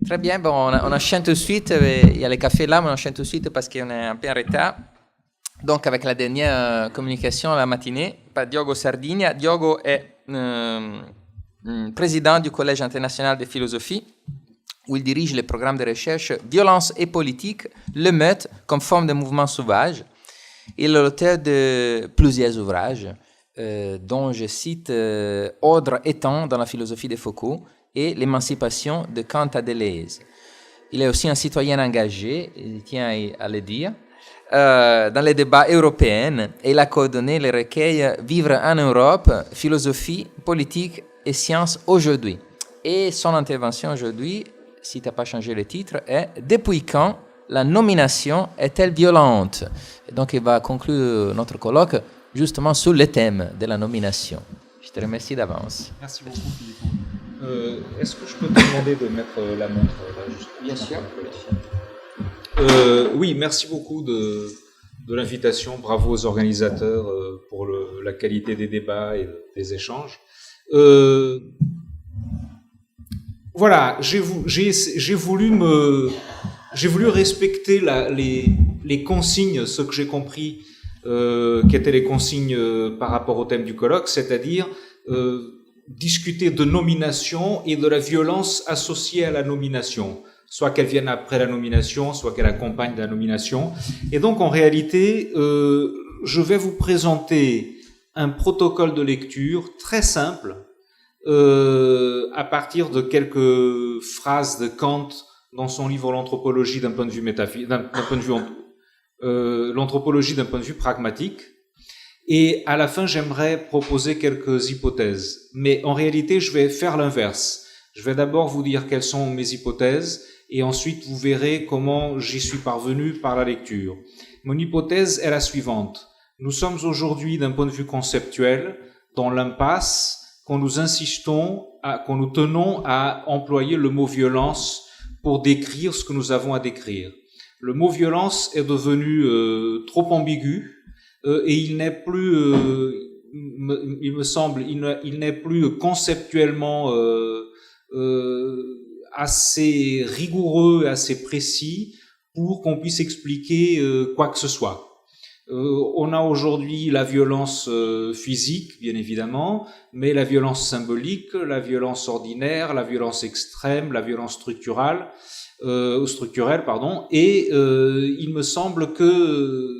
Très bien, bon, on enchaîne tout de suite. Il y a les cafés là, mais on enchaîne tout de suite parce qu'on est un peu en retard. Donc, avec la dernière communication la matinée par Diogo Sardinia. Diogo est président du Collège international de philosophie, où il dirige le programme de recherche Violence et politique, l'émeute comme forme de mouvement sauvage. Il est l'auteur de plusieurs ouvrages, dont je cite Ordre et temps dans la philosophie de Foucault et L'émancipation de Kant à Deleuze. Il est aussi un citoyen engagé, il tient à le dire, dans les débats européens, et il a coordonné le recueil Vivre en Europe, philosophie, politique et sciences aujourd'hui. Et son intervention aujourd'hui, si tu n'as pas changé le titre, est Depuis quand la nomination est-elle violente? Et donc il va conclure notre colloque justement sur le thème de la nomination. Je te remercie d'avance. Merci beaucoup, Philippe. Est-ce que je peux te demander de mettre la montre là, juste Bien sûr. Oui, merci beaucoup de l'invitation. Bravo aux organisateurs pour la qualité des débats et des échanges. Voilà, j'ai voulu respecter les consignes, ce que j'ai compris, qui étaient les consignes par rapport au thème du colloque, c'est-à-dire discuter de nomination et de la violence associée à la nomination, soit qu'elle vienne après la nomination, soit qu'elle accompagne la nomination. Et donc, en réalité, je vais vous présenter un protocole de lecture très simple, à partir de quelques phrases de Kant dans son livre L'anthropologie d'un point de vue l'anthropologie d'un point de vue pragmatique. Et à la fin, j'aimerais proposer quelques hypothèses. Mais en réalité, je vais faire l'inverse. Je vais d'abord vous dire quelles sont mes hypothèses et ensuite vous verrez comment j'y suis parvenu par la lecture. Mon hypothèse est la suivante. Nous sommes aujourd'hui, d'un point de vue conceptuel, dans l'impasse quand nous tenons à employer le mot violence pour décrire ce que nous avons à décrire. Le mot violence est devenu trop ambigu et il n'est plus, il me semble, il n'est plus conceptuellement assez rigoureux, assez précis pour qu'on puisse expliquer quoi que ce soit. On a aujourd'hui la violence physique, bien évidemment, mais la violence symbolique, la violence ordinaire, la violence extrême, la violence structurelle, et il me semble que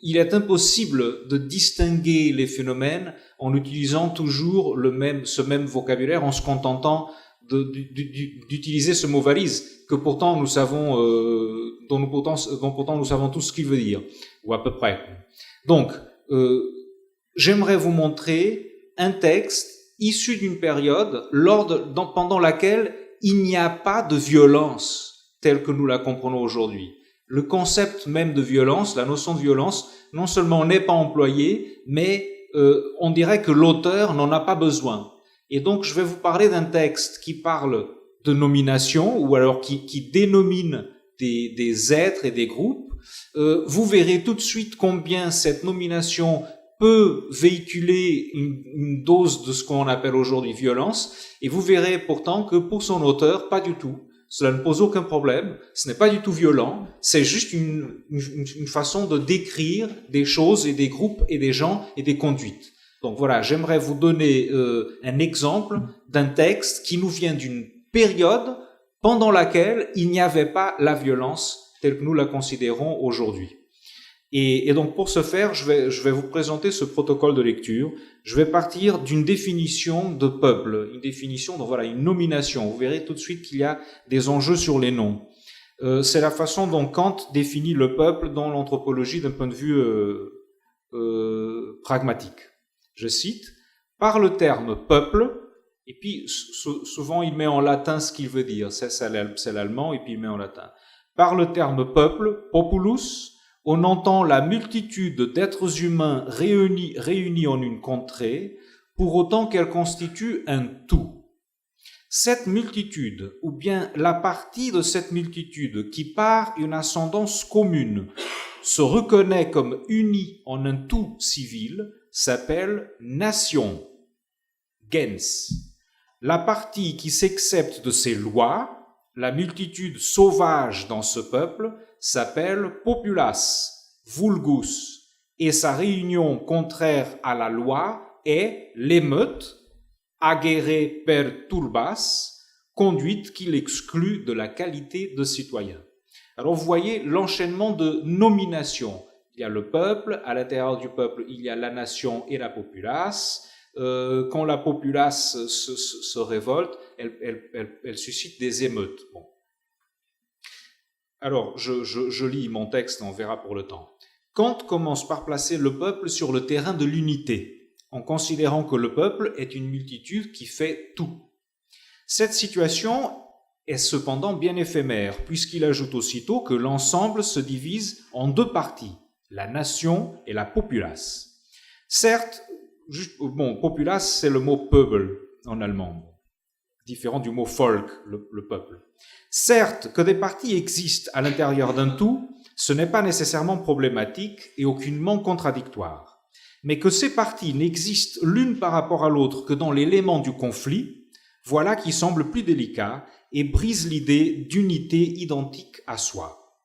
il est impossible de distinguer les phénomènes en utilisant toujours ce même vocabulaire, en se contentant d'utiliser ce mot valise que pourtant nous savons, dont pourtant nous savons tous ce qu'il veut dire, ou à peu près. Donc, j'aimerais vous montrer un texte issu d'une période pendant laquelle il n'y a pas de violence telle que nous la comprenons aujourd'hui. Le concept même de violence, la notion de violence, non seulement n'est pas employée, mais on dirait que l'auteur n'en a pas besoin. Et donc, je vais vous parler d'un texte qui parle de nomination, ou alors qui dénomine des êtres et des groupes. Vous verrez tout de suite combien cette nomination peut véhiculer une dose de ce qu'on appelle aujourd'hui violence, et vous verrez pourtant que pour son auteur, pas du tout. Cela ne pose aucun problème, ce n'est pas du tout violent, c'est juste une façon de décrire des choses et des groupes et des gens et des conduites. Donc voilà, j'aimerais vous donner un exemple d'un texte qui nous vient d'une période pendant laquelle il n'y avait pas la violence telle que nous la considérons aujourd'hui. Et donc pour ce faire, je vais vous présenter ce protocole de lecture. Je vais partir d'une définition de peuple, une définition, donc voilà, une nomination. Vous verrez tout de suite qu'il y a des enjeux sur les noms. C'est la façon dont Kant définit le peuple dans l'anthropologie d'un point de vue pragmatique. Je cite, par le terme peuple, et puis souvent il met en latin ce qu'il veut dire, c'est l'allemand, et puis il met en latin. Par le terme peuple, populus, on entend la multitude d'êtres humains réunis en une contrée, pour autant qu'elle constitue un tout. Cette multitude, ou bien la partie de cette multitude qui par une ascendance commune se reconnaît comme unie en un tout civil, s'appelle nation, gens. la partie qui s'accepte de ces lois, la multitude sauvage dans ce peuple, s'appelle populace, vulgus, et sa réunion contraire à la loi est l'émeute, agere per turbas, conduite qui l'exclut de la qualité de citoyen. Alors vous voyez l'enchaînement de nominations. Il y a le peuple, à l'intérieur du peuple, il y a la nation et la populace. Quand la populace se révolte, elle suscite des émeutes. Bon. Alors, je lis mon texte, on verra pour le temps. Kant commence par placer le peuple sur le terrain de l'unité, en considérant que le peuple est une multitude qui fait tout. Cette situation est cependant bien éphémère, puisqu'il ajoute aussitôt que l'ensemble se divise en deux parties, la nation et la populace. Certes, populace, c'est le mot Pöbel en allemand, différent du mot Volk, le peuple. Certes, que des parties existent à l'intérieur d'un tout, ce n'est pas nécessairement problématique et aucunement contradictoire. Mais que ces parties n'existent l'une par rapport à l'autre que dans l'élément du conflit, voilà qui semble plus délicat et brise l'idée d'unité identique à soi.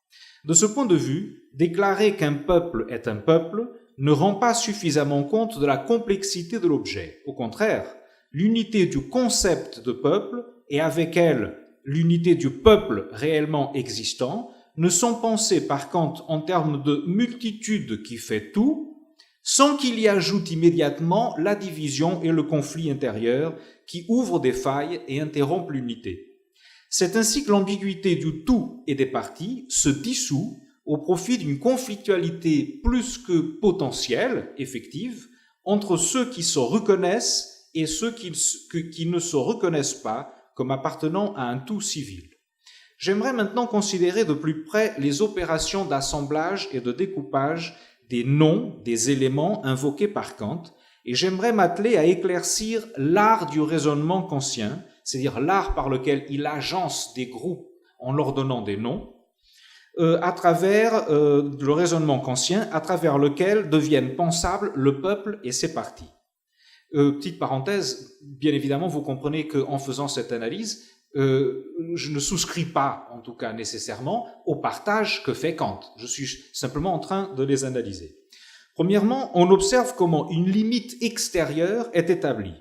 De ce point de vue, déclarer qu'un peuple est un peuple ne rend pas suffisamment compte de la complexité de l'objet. Au contraire, l'unité du concept de peuple et avec elle l'unité du peuple réellement existant ne sont pensées par Kant en termes de multitude qui fait tout, sans qu'il y ajoute immédiatement la division et le conflit intérieur qui ouvrent des failles et interrompent l'unité. C'est ainsi que l'ambiguïté du tout et des parties se dissout au profit d'une conflictualité plus que potentielle, effective, entre ceux qui se reconnaissent et ceux qui ne se reconnaissent pas comme appartenant à un tout civil. J'aimerais maintenant considérer de plus près les opérations d'assemblage et de découpage des noms, des éléments invoqués par Kant, et j'aimerais m'atteler à éclaircir l'art du raisonnement kantien, c'est-à-dire l'art par lequel il agence des groupes en leur donnant des noms, à travers le raisonnement kantien, à travers lequel deviennent pensables le peuple et ses parties. Petite parenthèse, bien évidemment, vous comprenez qu'en faisant cette analyse, je ne souscris pas, en tout cas nécessairement, au partage que fait Kant. Je suis simplement en train de les analyser. Premièrement, on observe comment une limite extérieure est établie.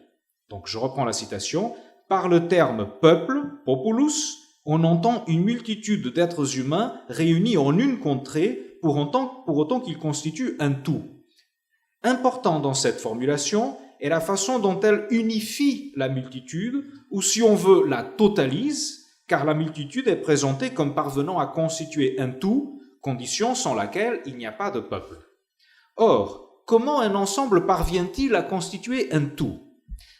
Donc, je reprends la citation. Par le terme peuple, populus, on entend une multitude d'êtres humains réunis en une contrée pour autant qu'ils constituent un tout. Important dans cette formulation est la façon dont elle unifie la multitude, ou si on veut, la totalise, car la multitude est présentée comme parvenant à constituer un tout, condition sans laquelle il n'y a pas de peuple. Or, comment un ensemble parvient-il à constituer un tout?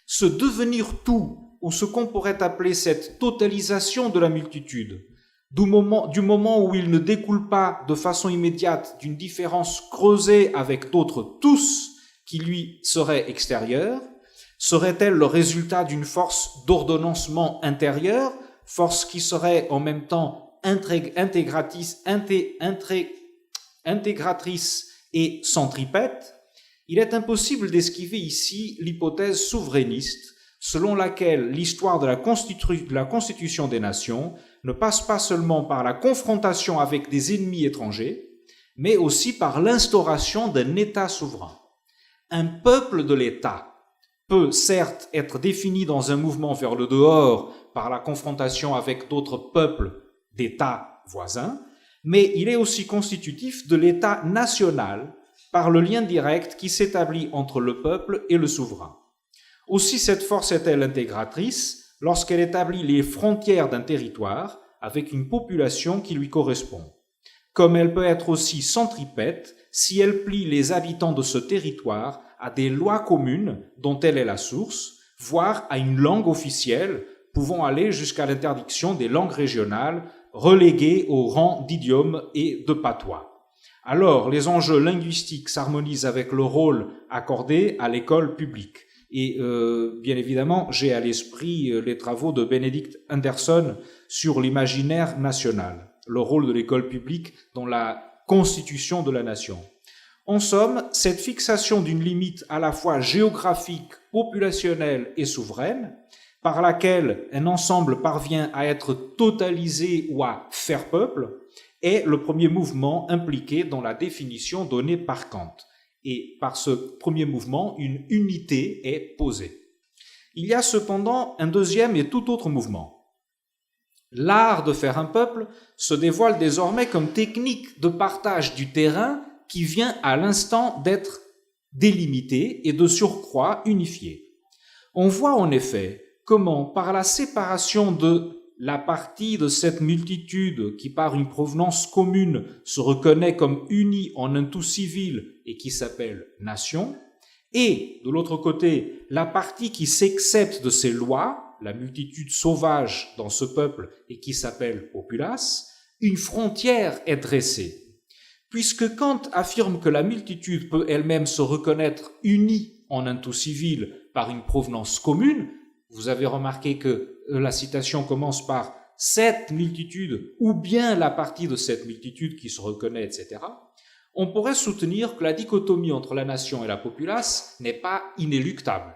Ce devenir tout, ou ce qu'on pourrait appeler cette totalisation de la multitude, du moment où il ne découle pas de façon immédiate d'une différence creusée avec d'autres tous qui lui seraient extérieurs, serait-elle le résultat d'une force d'ordonnancement intérieur, force qui serait en même temps intégratrice et centripète? Il est impossible d'esquiver ici l'hypothèse souverainiste selon laquelle l'histoire de la constitution des nations ne passe pas seulement par la confrontation avec des ennemis étrangers, mais aussi par l'instauration d'un État souverain. Un peuple de l'État peut certes être défini dans un mouvement vers le dehors par la confrontation avec d'autres peuples d'États voisins, mais il est aussi constitutif de l'État national par le lien direct qui s'établit entre le peuple et le souverain. Aussi cette force est-elle intégratrice lorsqu'elle établit les frontières d'un territoire avec une population qui lui correspond, comme elle peut être aussi centripète si elle plie les habitants de ce territoire à des lois communes dont elle est la source, voire à une langue officielle pouvant aller jusqu'à l'interdiction des langues régionales reléguées au rang d'idiome et de patois. Alors, les enjeux linguistiques s'harmonisent avec le rôle accordé à l'école publique. Et bien évidemment, j'ai à l'esprit les travaux de Benedict Anderson sur l'imaginaire national, le rôle de l'école publique dans la constitution de la nation. En somme, cette fixation d'une limite à la fois géographique, populationnelle et souveraine par laquelle un ensemble parvient à être totalisé ou à faire peuple, est le premier mouvement impliqué dans la définition donnée par Kant. Et par ce premier mouvement, une unité est posée. Il y a cependant un deuxième et tout autre mouvement. L'art de faire un peuple se dévoile désormais comme technique de partage du terrain qui vient à l'instant d'être délimité et de surcroît unifié. On voit en effet comment, par la séparation de la partie de cette multitude qui, par une provenance commune, se reconnaît comme unie en un tout civil et qui s'appelle nation, et, de l'autre côté, la partie qui s'excepte de ces lois, la multitude sauvage dans ce peuple et qui s'appelle populace, une frontière est dressée. Puisque Kant affirme que la multitude peut elle-même se reconnaître unie en un tout civil par une provenance commune, vous avez remarqué que la citation commence par « cette multitude » ou bien la partie de cette multitude qui se reconnaît, etc. On pourrait soutenir que la dichotomie entre la nation et la populace n'est pas inéluctable.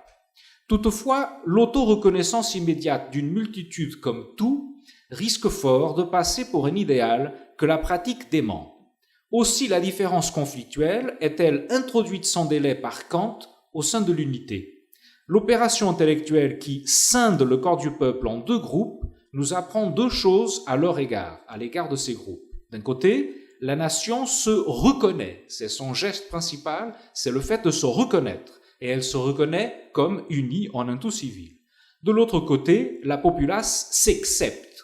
Toutefois, l'auto-reconnaissance immédiate d'une multitude comme tout risque fort de passer pour un idéal que la pratique dément. Aussi la différence conflictuelle est-elle introduite sans délai par Kant au sein de l'unité. L'opération intellectuelle qui scinde le corps du peuple en deux groupes nous apprend deux choses à leur égard, à l'égard de ces groupes. D'un côté, la nation se reconnaît, c'est son geste principal, c'est le fait de se reconnaître, et elle se reconnaît comme unie en un tout civil. De l'autre côté, la populace s'excepte.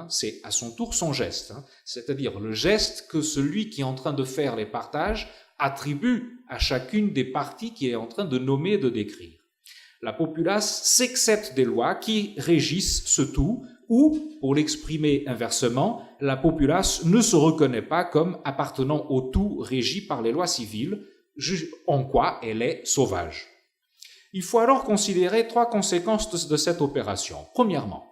C'est à son tour son geste, c'est-à-dire le geste que celui qui est en train de faire les partages attribue à chacune des parties qu'il est en train de nommer et de décrire. La populace s'excepte des lois qui régissent ce tout, ou, pour l'exprimer inversement, la populace ne se reconnaît pas comme appartenant au tout régi par les lois civiles, en quoi elle est sauvage. Il faut alors considérer trois conséquences de cette opération. Premièrement,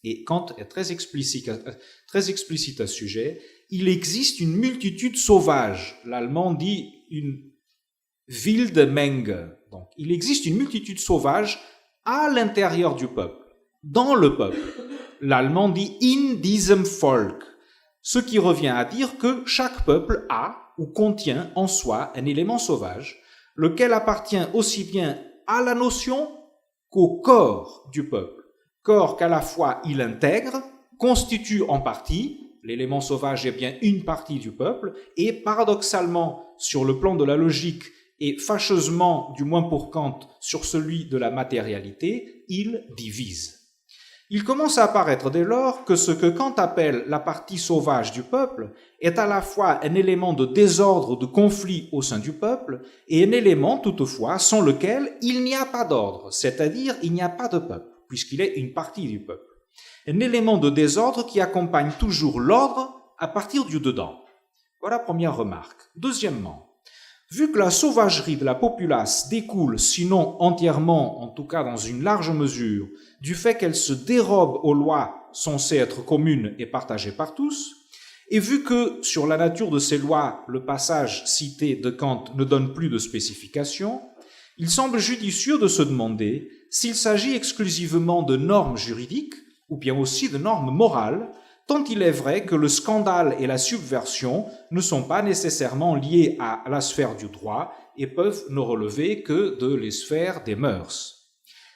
et Kant est très explicite à ce sujet, il existe une multitude sauvage. L'allemand dit une wilde Menge. Donc, il existe une multitude sauvage à l'intérieur du peuple, dans le peuple. L'allemand dit in diesem Volk, ce qui revient à dire que chaque peuple a ou contient en soi un élément sauvage, lequel appartient aussi bien à la notion qu'au corps du peuple. Corps qu'à la fois il intègre, constitue en partie, l'élément sauvage est bien une partie du peuple, et paradoxalement, sur le plan de la logique, et fâcheusement, du moins pour Kant, sur celui de la matérialité, il divise. Il commence à apparaître dès lors que ce que Kant appelle la partie sauvage du peuple est à la fois un élément de désordre, de conflit au sein du peuple, et un élément toutefois sans lequel il n'y a pas d'ordre, c'est-à-dire il n'y a pas de peuple, puisqu'il est une partie du peuple. Un élément de désordre qui accompagne toujours l'ordre à partir du dedans. Voilà la première remarque. Deuxièmement, vu que la sauvagerie de la populace découle, sinon entièrement, en tout cas dans une large mesure, du fait qu'elle se dérobe aux lois censées être communes et partagées par tous, et vu que sur la nature de ces lois, le passage cité de Kant ne donne plus de spécification, il semble judicieux de se demander s'il s'agit exclusivement de normes juridiques ou bien aussi de normes morales, tant il est vrai que le scandale et la subversion ne sont pas nécessairement liés à la sphère du droit et peuvent ne relever que de les sphères des mœurs.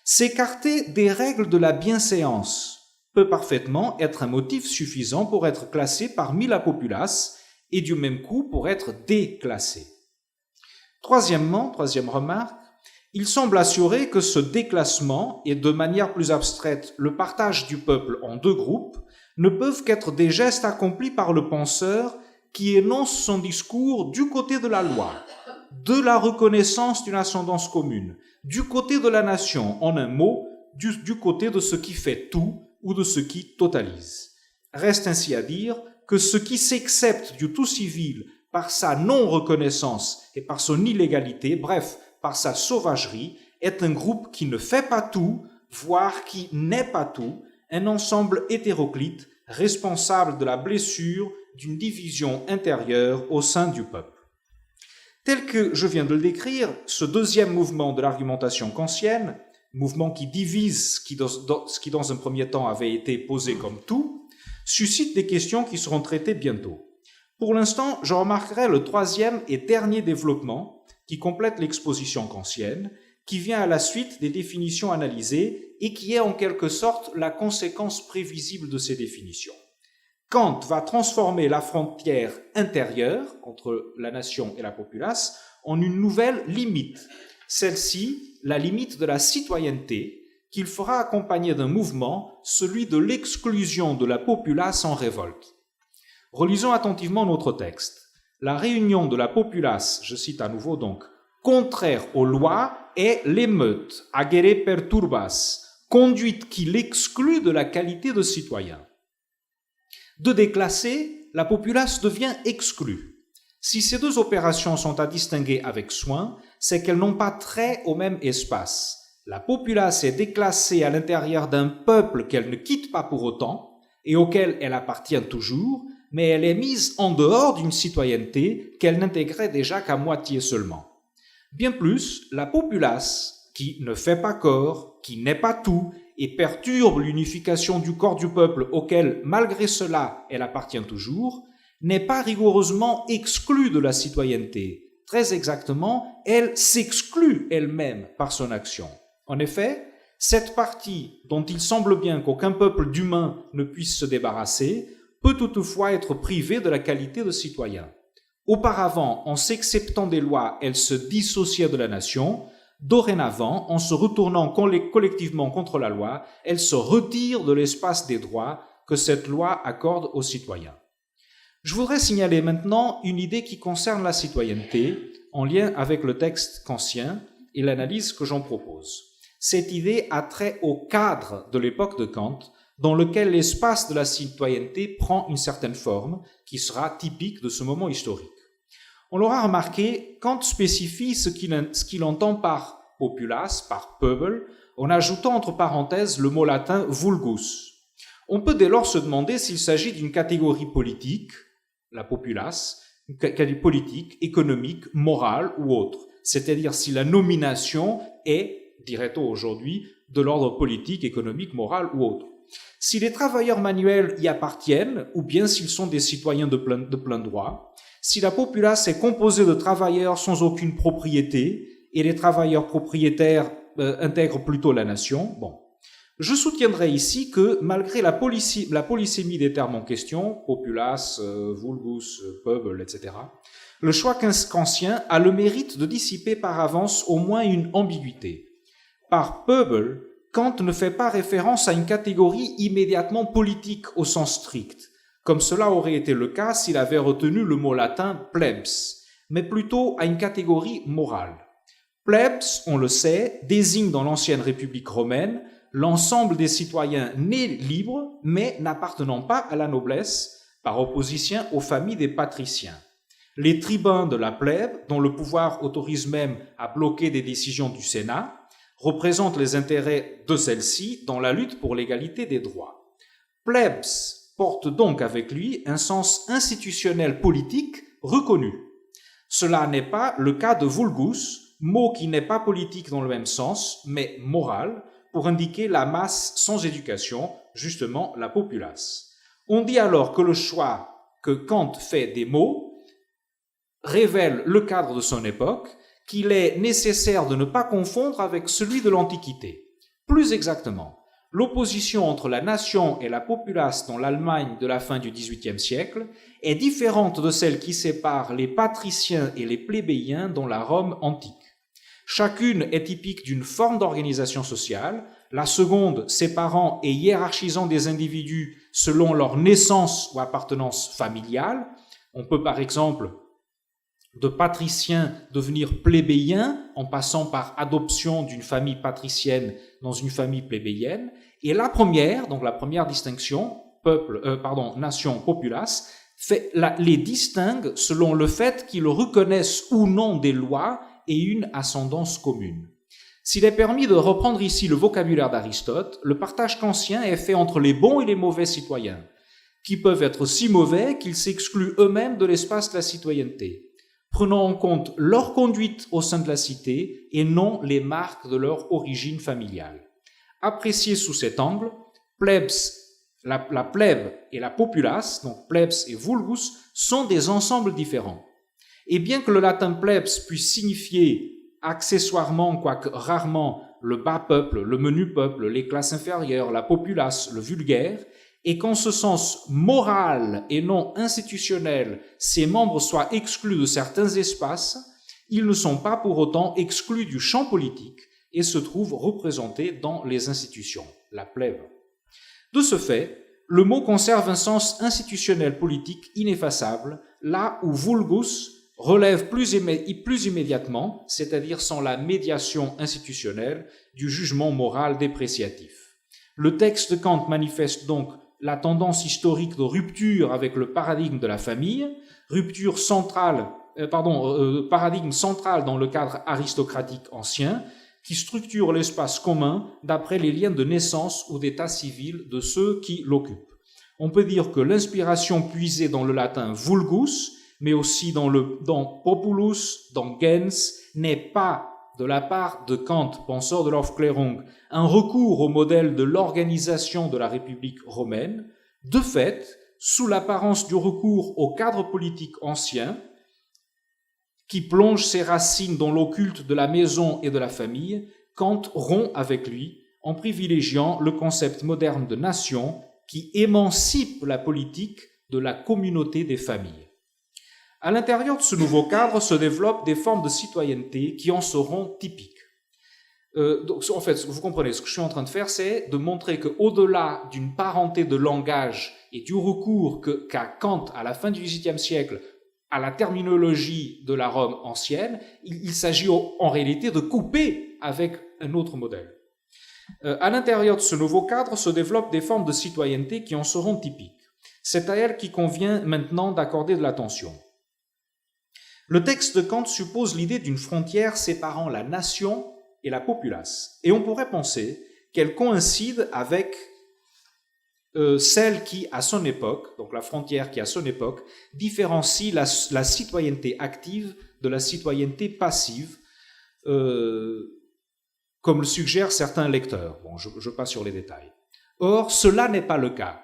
S'écarter des règles de la bienséance peut parfaitement être un motif suffisant pour être classé parmi la populace et du même coup pour être déclassé. Troisièmement, troisième remarque, il semble assurer que ce déclassement et de manière plus abstraite le partage du peuple en deux groupes ne peuvent qu'être des gestes accomplis par le penseur qui énonce son discours du côté de la loi, de la reconnaissance d'une ascendance commune, du côté de la nation, en un mot, du côté de ce qui fait tout ou de ce qui totalise. Reste ainsi à dire que ce qui s'excepte du tout civil par sa non-reconnaissance et par son illégalité, bref, par sa sauvagerie, est un groupe qui ne fait pas tout, voire qui n'est pas tout, un ensemble hétéroclite responsable de la blessure d'une division intérieure au sein du peuple. Tel que je viens de le décrire, ce deuxième mouvement de l'argumentation kantienne mouvement qui divise ce qui dans un premier temps avait été posé comme tout, suscite des questions qui seront traitées bientôt. Pour l'instant, je remarquerai le troisième et dernier développement qui complète l'exposition kantienne, qui vient à la suite des définitions analysées et qui est en quelque sorte la conséquence prévisible de ces définitions. Kant va transformer la frontière intérieure entre la nation et la populace en une nouvelle limite. Celle-ci, la limite de la citoyenneté, qu'il fera accompagner d'un mouvement, celui de l'exclusion de la populace en révolte. Relisons attentivement notre texte. La réunion de la populace, je cite à nouveau donc, contraire aux lois est l'émeute, agere perturbas, conduite qui l'exclut de la qualité de citoyen. De déclassé, la populace devient exclue. Si ces deux opérations sont à distinguer avec soin, c'est qu'elles n'ont pas trait au même espace. La populace est déclassée à l'intérieur d'un peuple qu'elle ne quitte pas pour autant et auquel elle appartient toujours, mais elle est mise en dehors d'une citoyenneté qu'elle n'intégrait déjà qu'à moitié seulement. Bien plus, la populace, qui ne fait pas corps, qui n'est pas tout, et perturbe l'unification du corps du peuple auquel, malgré cela, elle appartient toujours, n'est pas rigoureusement exclue de la citoyenneté. Très exactement, elle s'exclut elle-même par son action. En effet, cette partie dont il semble bien qu'aucun peuple d'humains ne puisse se débarrasser peut toutefois être privée de la qualité de citoyen. Auparavant, en s'exceptant des lois, elle se dissociait de la nation. Dorénavant, en se retournant collectivement contre la loi, elle se retire de l'espace des droits que cette loi accorde aux citoyens. Je voudrais signaler maintenant une idée qui concerne la citoyenneté, en lien avec le texte kantien et l'analyse que j'en propose. Cette idée a trait au cadre de l'époque de Kant, dans lequel l'espace de la citoyenneté prend une certaine forme, qui sera typique de ce moment historique. On l'aura remarqué, Kant spécifie ce qu'il entend par populace, par peuple, en ajoutant entre parenthèses le mot latin vulgus. On peut dès lors se demander s'il s'agit d'une catégorie politique, la populace, une catégorie politique, économique, morale ou autre, c'est-à-dire si la nomination est, dirait-on aujourd'hui, de l'ordre politique, économique, moral ou autre. Si les travailleurs manuels y appartiennent, ou bien s'ils sont des citoyens de plein droit, si la populace est composée de travailleurs sans aucune propriété et les travailleurs propriétaires intègrent plutôt la nation, bon. Je soutiendrai ici que malgré la polysémie des termes en question, populace, vulgus, peuple, etc., le choix kantien a le mérite de dissiper par avance au moins une ambiguïté. Par peuple, Kant ne fait pas référence à une catégorie immédiatement politique au sens strict, comme cela aurait été le cas s'il avait retenu le mot latin plebs, mais plutôt à une catégorie morale. Plebs, on le sait, désigne dans l'ancienne République romaine l'ensemble des citoyens nés libres, mais n'appartenant pas à la noblesse, par opposition aux familles des patriciens. Les tribuns de la plèbe, dont le pouvoir autorise même à bloquer des décisions du Sénat, représentent les intérêts de celle-ci dans la lutte pour l'égalité des droits. Plebs porte donc avec lui un sens institutionnel politique reconnu. Cela n'est pas le cas de vulgus, mot qui n'est pas politique dans le même sens, mais moral, pour indiquer la masse sans éducation, justement la populace. On dit alors que le choix que Kant fait des mots révèle le cadre de son époque, qu'il est nécessaire de ne pas confondre avec celui de l'Antiquité. Plus exactement, l'opposition entre la nation et la populace dans l'Allemagne de la fin du XVIIIe siècle est différente de celle qui sépare les patriciens et les plébéiens dans la Rome antique. Chacune est typique d'une forme d'organisation sociale, la seconde séparant et hiérarchisant des individus selon leur naissance ou appartenance familiale. On peut par exemple de patricien devenir plébéien en passant par adoption d'une famille patricienne dans une famille plébéienne. Et la première, donc la première distinction, nation, populace, les distingue selon le fait qu'ils reconnaissent ou non des lois et une ascendance commune. S'il est permis de reprendre ici le vocabulaire d'Aristote, le partage kantien est fait entre les bons et les mauvais citoyens, qui peuvent être si mauvais qu'ils s'excluent eux-mêmes de l'espace de la citoyenneté. prenant en compte leur conduite au sein de la cité et non les marques de leur origine familiale. Apprécié sous cet angle, plebs, la plèbe et la populace, donc plebs et vulgus, sont des ensembles différents. Et bien que le latin plebs puisse signifier accessoirement, quoique rarement, le bas peuple, le menu peuple, les classes inférieures, la populace, le vulgaire, et qu'en ce sens moral et non institutionnel, ces membres soient exclus de certains espaces, ils ne sont pas pour autant exclus du champ politique et se trouvent représentés dans les institutions, la plèbe. De ce fait, le mot conserve un sens institutionnel politique ineffaçable, là où vulgus relève plus immédiatement, c'est-à-dire sans la médiation institutionnelle, du jugement moral dépréciatif. Le texte de Kant manifeste donc la tendance historique de rupture avec le paradigme de la famille, paradigme central dans le cadre aristocratique ancien, qui structure l'espace commun d'après les liens de naissance ou d'état civil de ceux qui l'occupent. On peut dire que l'inspiration puisée dans le latin vulgus, mais aussi dans populus, dans gens, n'est pas, de la part de Kant, penseur de l'Aufklärung, un recours au modèle de l'organisation de la République romaine. De fait, sous l'apparence du recours au cadre politique ancien, qui plonge ses racines dans l'occulte de la maison et de la famille, Kant rompt avec lui en privilégiant le concept moderne de nation qui émancipe la politique de la communauté des familles. À l'intérieur de ce nouveau cadre se développent des formes de citoyenneté qui en seront typiques. Donc, en fait, vous comprenez, ce que je suis en train de faire, c'est de montrer qu'au-delà d'une parenté de langage et du recours qu'a Kant à la fin du XVIIIe siècle à la terminologie de la Rome ancienne, il s'agit en réalité de couper avec un autre modèle. À l'intérieur de ce nouveau cadre se développent des formes de citoyenneté qui en seront typiques. C'est à elles qu'il convient maintenant d'accorder de l'attention. Le texte de Kant suppose l'idée d'une frontière séparant la nation et la populace, et on pourrait penser qu'elle coïncide avec celle qui, à son époque, donc la frontière qui, à son époque, différencie la citoyenneté active de la citoyenneté passive, comme le suggèrent certains lecteurs. Bon, je passe sur les détails. Or, cela n'est pas le cas.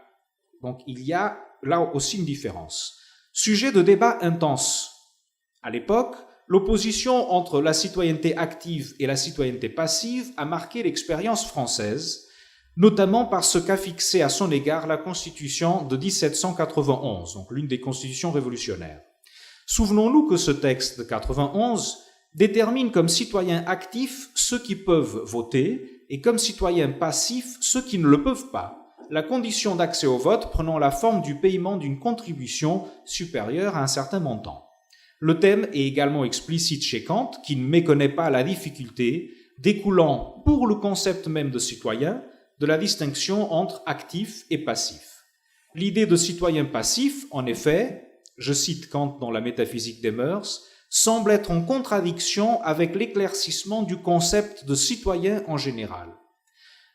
Donc, il y a là aussi une différence. Sujet de débat intense. À l'époque, l'opposition entre la citoyenneté active et la citoyenneté passive a marqué l'expérience française, notamment par ce qu'a fixé à son égard la Constitution de 1791, donc l'une des constitutions révolutionnaires. Souvenons-nous que ce texte de 91 détermine comme citoyens actifs ceux qui peuvent voter et comme citoyens passifs ceux qui ne le peuvent pas, la condition d'accès au vote prenant la forme du paiement d'une contribution supérieure à un certain montant. Le thème est également explicite chez Kant, qui ne méconnaît pas la difficulté découlant pour le concept même de citoyen de la distinction entre actif et passif. L'idée de citoyen passif, en effet, je cite Kant dans la Métaphysique des mœurs, semble être en contradiction avec l'éclaircissement du concept de citoyen en général.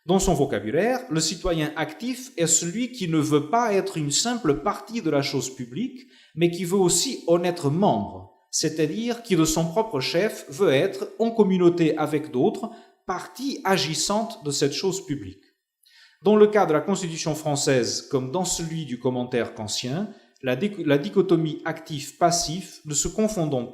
Dans son vocabulaire, le citoyen actif est celui qui ne veut pas être une simple partie de la chose publique, mais qui veut aussi en être membre, c'est-à-dire qui de son propre chef veut être, en communauté avec d'autres, partie agissante de cette chose publique. Dans le cas de la Constitution française, comme dans celui du commentaire kantien, la dichotomie actif-passif ne se confond donc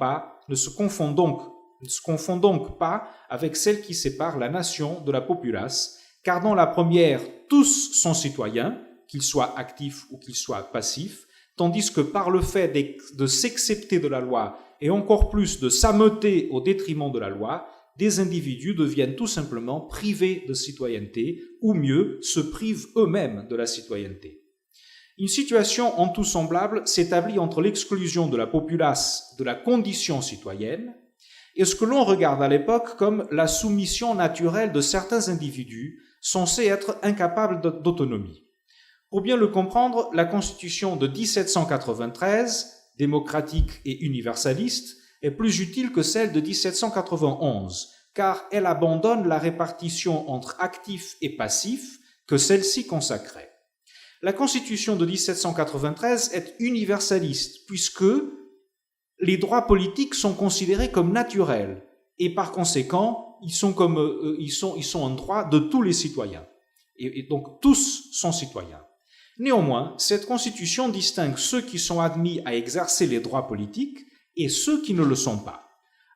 pas avec celle qui sépare la nation de la populace, car dans la première, tous sont citoyens, qu'ils soient actifs ou qu'ils soient passifs, tandis que par le fait de s'excepter de la loi et encore plus de s'ameuter au détriment de la loi, des individus deviennent tout simplement privés de citoyenneté, ou mieux, se privent eux-mêmes de la citoyenneté. Une situation en tout semblable s'établit entre l'exclusion de la populace de la condition citoyenne et ce que l'on regarde à l'époque comme la soumission naturelle de certains individus censés être incapables d'autonomie. Pour bien le comprendre, la Constitution de 1793, démocratique et universaliste, est plus utile que celle de 1791, car elle abandonne la répartition entre actifs et passifs que celle-ci consacrait. La Constitution de 1793 est universaliste, puisque les droits politiques sont considérés comme naturels et par conséquent, ils sont en droit de tous les citoyens. Et donc, tous sont citoyens. Néanmoins, cette constitution distingue ceux qui sont admis à exercer les droits politiques et ceux qui ne le sont pas.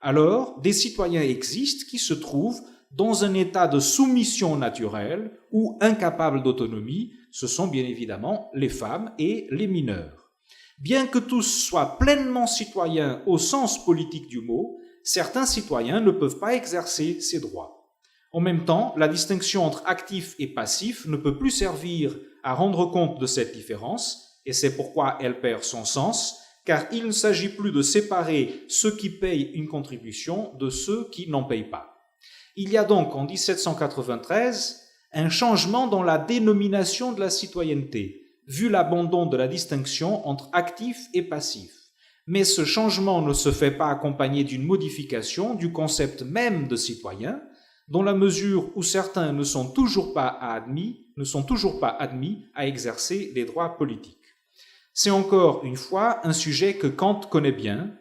Alors, des citoyens existent qui se trouvent dans un état de soumission naturelle ou incapables d'autonomie. Ce sont bien évidemment les femmes et les mineurs. Bien que tous soient pleinement citoyens au sens politique du mot, certains citoyens ne peuvent pas exercer ces droits. En même temps, la distinction entre actif et passif ne peut plus servir à rendre compte de cette différence, et c'est pourquoi elle perd son sens, car il ne s'agit plus de séparer ceux qui payent une contribution de ceux qui n'en payent pas. Il y a donc en 1793 un changement dans la dénomination de la citoyenneté, vu l'abandon de la distinction entre actif et passif. Mais ce changement ne se fait pas accompagné d'une modification du concept même de citoyen, dans la mesure où certains ne sont toujours pas admis à exercer les droits politiques. C'est encore une fois un sujet que Kant connaît bien,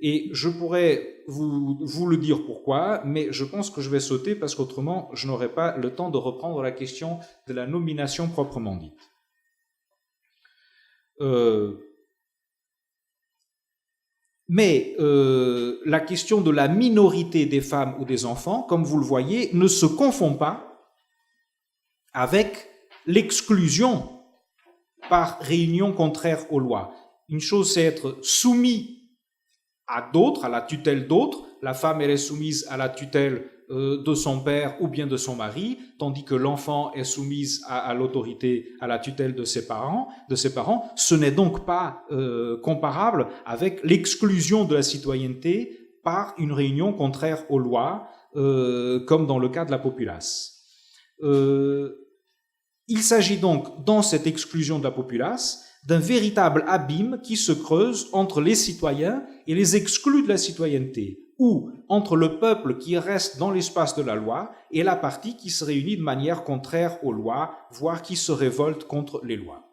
et je pourrais vous le dire pourquoi, mais je pense que je vais sauter parce qu'autrement je n'aurai pas le temps de reprendre la question de la nomination proprement dite. Mais la question de la minorité des femmes ou des enfants, comme vous le voyez, ne se confond pas avec l'exclusion par réunion contraire aux lois. Une chose, c'est être soumis à d'autres, à la tutelle d'autres. La femme, elle est soumise à la tutelle de son père ou bien de son mari, tandis que l'enfant est soumise à l'autorité, à la tutelle de ses parents. Ce n'est donc pas comparable avec l'exclusion de la citoyenneté par une réunion contraire aux lois, comme dans le cas de la populace. Il s'agit donc, dans cette exclusion de la populace, d'un véritable abîme qui se creuse entre les citoyens et les exclus de la citoyenneté, ou entre le peuple qui reste dans l'espace de la loi et la partie qui se réunit de manière contraire aux lois, voire qui se révolte contre les lois.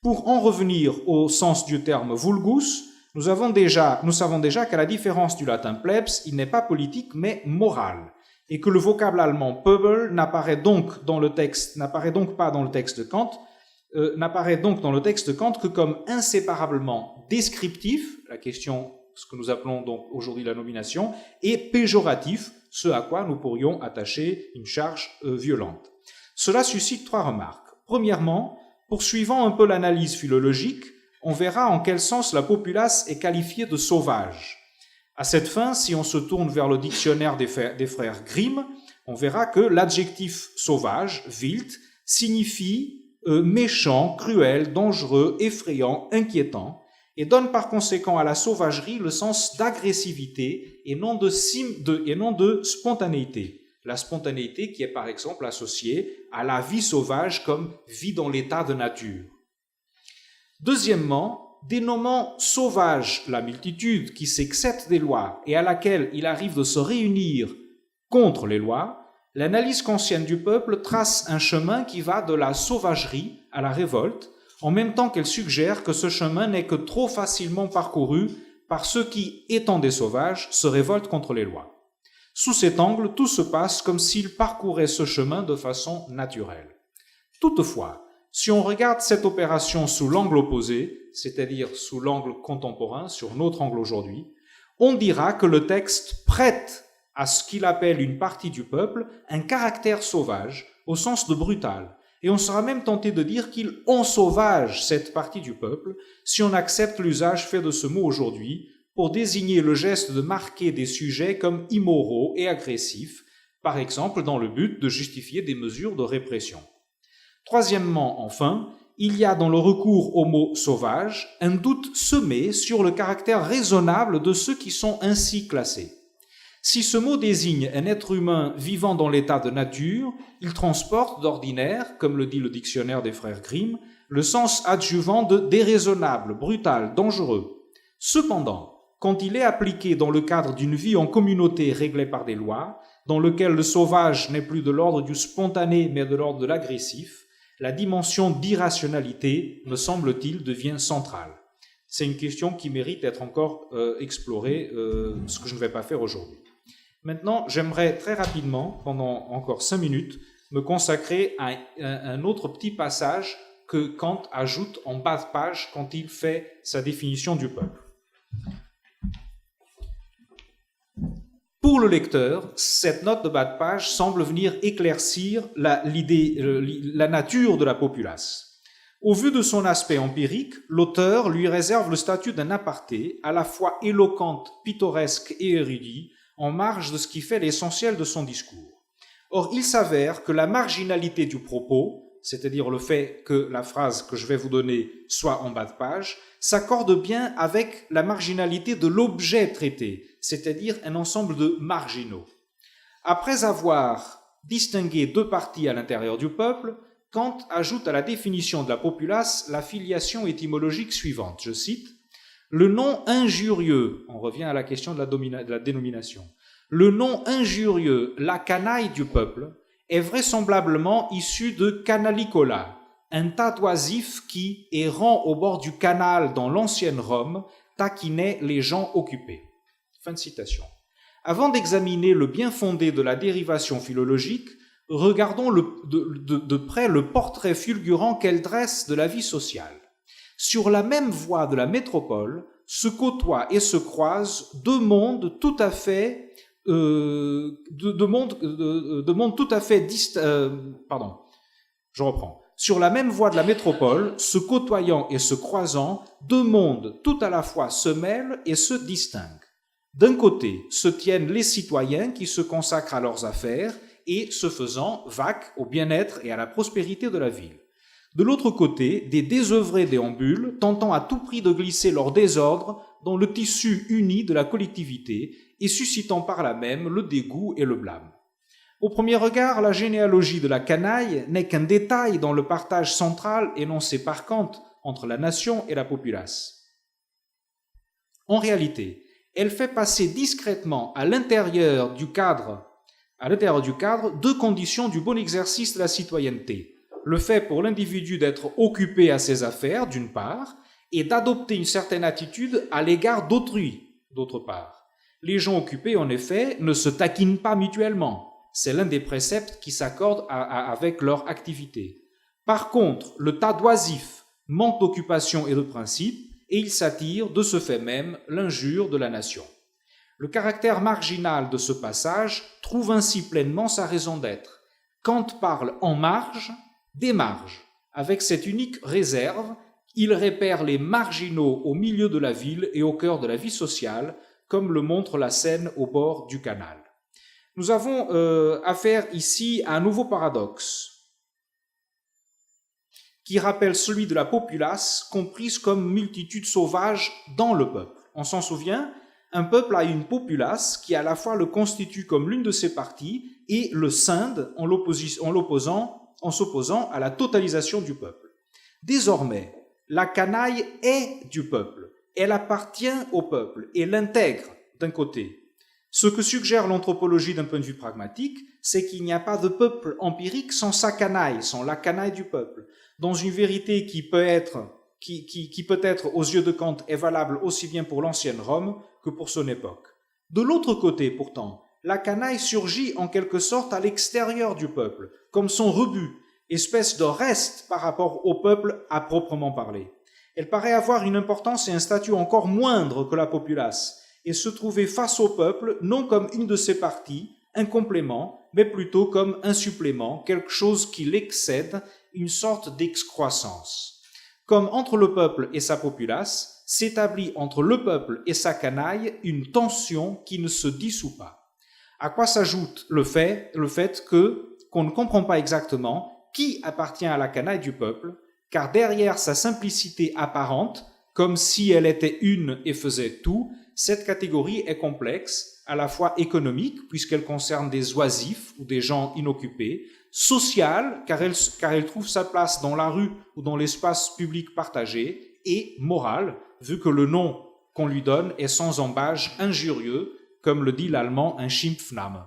Pour en revenir au sens du terme vulgus, nous savons déjà qu'à la différence du latin plebs, il n'est pas politique mais moral, et que le vocable allemand Pöbel n'apparaît donc pas dans le texte de Kant que comme inséparablement descriptif, la question, ce que nous appelons donc aujourd'hui la nomination, et péjoratif, ce à quoi nous pourrions attacher une charge violente. Cela suscite trois remarques. Premièrement, poursuivant un peu l'analyse philologique, on verra en quel sens la populace est qualifiée de sauvage. À cette fin, si on se tourne vers le dictionnaire des frères Grimm, on verra que l'adjectif sauvage, wild, signifie méchant, cruel, dangereux, effrayant, inquiétant, et donne par conséquent à la sauvagerie le sens d'agressivité et non de spontanéité. La spontanéité qui est par exemple associée à la vie sauvage comme vie dans l'état de nature. Deuxièmement, dénommant sauvage la multitude qui s'excède des lois et à laquelle il arrive de se réunir contre les lois, l'analyse kantienne du peuple trace un chemin qui va de la sauvagerie à la révolte, en même temps qu'elle suggère que ce chemin n'est que trop facilement parcouru par ceux qui, étant des sauvages, se révoltent contre les lois. Sous cet angle, tout se passe comme s'ils parcouraient ce chemin de façon naturelle. Toutefois, si on regarde cette opération sous l'angle opposé, c'est-à-dire sous l'angle contemporain, sur notre angle aujourd'hui, on dira que le texte prête à ce qu'il appelle une partie du peuple un caractère sauvage, au sens de brutal, et on sera même tenté de dire qu'il ensauvage cette partie du peuple si on accepte l'usage fait de ce mot aujourd'hui pour désigner le geste de marquer des sujets comme immoraux et agressifs, par exemple dans le but de justifier des mesures de répression. Troisièmement, enfin, il y a dans le recours au mot sauvage un doute semé sur le caractère raisonnable de ceux qui sont ainsi classés. Si ce mot désigne un être humain vivant dans l'état de nature, il transporte d'ordinaire, comme le dit le dictionnaire des frères Grimm, le sens adjuvant de déraisonnable, brutal, dangereux. Cependant, quand il est appliqué dans le cadre d'une vie en communauté réglée par des lois, dans lequel le sauvage n'est plus de l'ordre du spontané mais de l'ordre de l'agressif, la dimension d'irrationalité, me semble-t-il, devient centrale. C'est une question qui mérite d'être encore explorée, ce que je ne vais pas faire aujourd'hui. Maintenant, j'aimerais très rapidement, pendant encore 5 minutes, me consacrer à un autre petit passage que Kant ajoute en bas de page quand il fait sa définition du peuple. Pour le lecteur, cette note de bas de page semble venir éclaircir la nature de la populace. Au vu de son aspect empirique, l'auteur lui réserve le statut d'un aparté, à la fois éloquente, pittoresque et érudit, en marge de ce qui fait l'essentiel de son discours. Or, il s'avère que la marginalité du propos, c'est-à-dire le fait que la phrase que je vais vous donner soit en bas de page, s'accorde bien avec la marginalité de l'objet traité, c'est-à-dire un ensemble de marginaux. Après avoir distingué 2 parties à l'intérieur du peuple, Kant ajoute à la définition de la populace la filiation étymologique suivante, je cite, « Le nom injurieux », on revient à la question de la dénomination, « le nom injurieux, la canaille du peuple, est vraisemblablement issu de canalicola, un tas d'oisifs qui, errant au bord du canal dans l'ancienne Rome, taquinait les gens occupés. » Fin de citation. Avant d'examiner le bien fondé de la dérivation philologique, regardons de près le portrait fulgurant qu'elle dresse de la vie sociale. Sur la même voie de la métropole se côtoient et se croisent 2 mondes tout à fait Sur la même voie de la métropole, se côtoyant et se croisant, 2 mondes tout à la fois se mêlent et se distinguent. D'un côté se tiennent les citoyens qui se consacrent à leurs affaires et, ce faisant, vaquent au bien-être et à la prospérité de la ville. De l'autre côté, des désœuvrés déambulent, tentant à tout prix de glisser leur désordre dans le tissu uni de la collectivité et suscitant par là même le dégoût et le blâme. Au premier regard, la généalogie de la canaille n'est qu'un détail dans le partage central énoncé par Kant entre la nation et la populace. En réalité, elle fait passer discrètement à l'intérieur du cadre 2 conditions du bon exercice de la citoyenneté. Le fait pour l'individu d'être occupé à ses affaires, d'une part, et d'adopter une certaine attitude à l'égard d'autrui, d'autre part. Les gens occupés, en effet, ne se taquinent pas mutuellement. C'est l'un des préceptes qui s'accordent avec leur activité. Par contre, le tas d'oisifs manque d'occupation et de principe, et il s'attire de ce fait même l'injure de la nation. Le caractère marginal de ce passage trouve ainsi pleinement sa raison d'être. Kant parle en marge des marges. Avec cette unique réserve, il repère les marginaux au milieu de la ville et au cœur de la vie sociale, comme le montre la scène au bord du canal. Nous avons affaire ici à un nouveau paradoxe qui rappelle celui de la populace comprise comme multitude sauvage dans le peuple. On s'en souvient, un peuple a une populace qui à la fois le constitue comme l'une de ses parties et le scinde en s'opposant à la totalisation du peuple. Désormais, la canaille est du peuple, elle appartient au peuple et l'intègre d'un côté. Ce que suggère l'anthropologie d'un point de vue pragmatique, c'est qu'il n'y a pas de peuple empirique sans sa canaille, sans la canaille du peuple. Dans une vérité qui peut être aux yeux de Kant est valable aussi bien pour l'ancienne Rome que pour son époque. De l'autre côté, pourtant, la canaille surgit en quelque sorte à l'extérieur du peuple, comme son rebut, espèce de reste par rapport au peuple à proprement parler. Elle paraît avoir une importance et un statut encore moindre que la populace, et se trouver face au peuple non comme une de ses parties, un complément, mais plutôt comme un supplément, quelque chose qui l'excède, une sorte d'excroissance. Comme entre le peuple et sa populace, s'établit entre le peuple et sa canaille une tension qui ne se dissout pas. À quoi s'ajoute le fait qu'on ne comprend pas exactement qui appartient à la canaille du peuple, car derrière sa simplicité apparente, comme si elle était une et faisait tout, cette catégorie est complexe, à la fois économique, puisqu'elle concerne des oisifs ou des gens inoccupés, sociale, car elle trouve sa place dans la rue ou dans l'espace public partagé, et morale, vu que le nom qu'on lui donne est sans embâge injurieux, comme le dit l'allemand un Schimpfname.